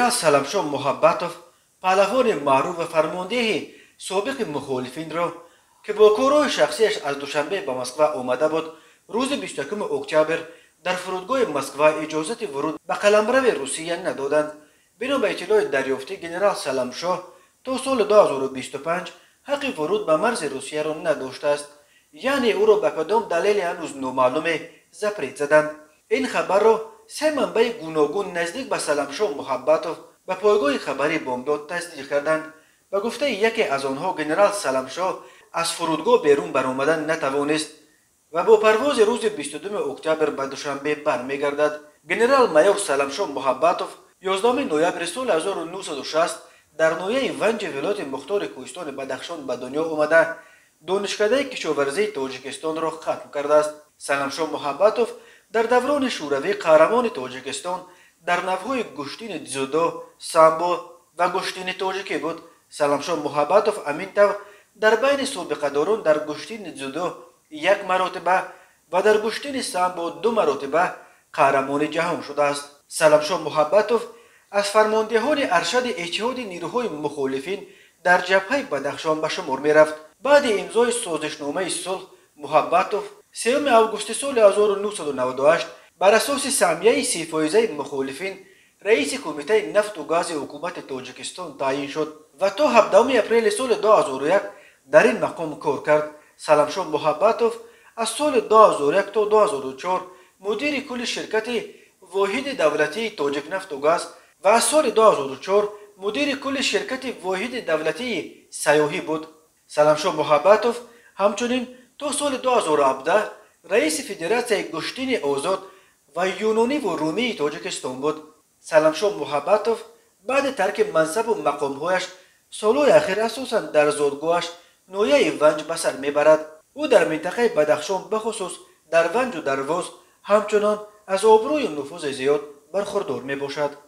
گنرال سلامشاه محبتوف پهلوان معروف و فرمانده سابق مخالفین را که با کارهای شخصیش از دوشنبه به مسکو آمده بود روز 21 اکتبر در فرودگاه مسکو اجازت ورود به قلمرو روسیه ندادند. بنا به اطلاع دریافتی گنرال سلامشاه تا سال 2025 حق ورود به مرز روسیه را نداشته است، یعنی او را به کدام دلیل هنوز نامعلوم زپریت زدند. این خبر را سه منبع گوناگون نزدیک به سلامشاه محبتوف به پایگاه خبری بامداد تصدیق کردند. به گفته یکی از آنها گنرال سلامشاه از فرودگاه بیرون برآمدن نتوانست و با پرواز روز 22 اکتبر به دوشنبه برمیگردد. گنرال مایور سلامشاه محبتوف 11 نوامبر سال 1960 در ناحیه ونج ولایت مختار کوهستان بدخشان به دنیا آمده دانشکده کشاورزی تاجیکستان را ختم کرده است. سلامشاه محبتوف در دوران شوروی قهرمان تاجیکستان در نوهای گشتین دیزودا، سامبو و گشتین تاجیکی بود. سلامشاه محبتوف امین طور در بین سابقه‌داران در گشتین دیزودا 1 مرتبه و در گشتین سامبو 2 مرتبه قهرمان جهان شده است. سلامشاه محبتوف از فرماندهان ارشد اتحاد نیروهای مخالفین در جبهه بدخشان به شمار می رفت. بعد امضای سازشنامه صلح محبتوف 3 آگوست سال 1998 بر اساس سهمیه 3% مخالفین رئیس کمیته نفت و گاز حکومت تاجیکستان تعیین شد و تا 17 اپریل سال 2001 در این مقام کار کرد. سلامشاه محبتوف از سال 2001 تا 2004 مدیر کل شرکت واحد دولتی تاجیک نفت و گاز و از سال 2004 مدیر کل شرکت واحد دولتی سیاحی بود. سلامشاه محبتوف همچنین تا سال 2017 رئیس فدراسیون گشتین آزاد و یونانی و رومی تاجیکستان بود. سلامشاه محبتوف بعد ترک منصب و مقامهایش سالهای اخیر اساساً در زادگاهش ناحیه ونج به سر میبرد. او در منطقه بدخشان بخصوص در ونج و درواز همچنان از آبروی و نفوذ زیاد برخوردار می باشد.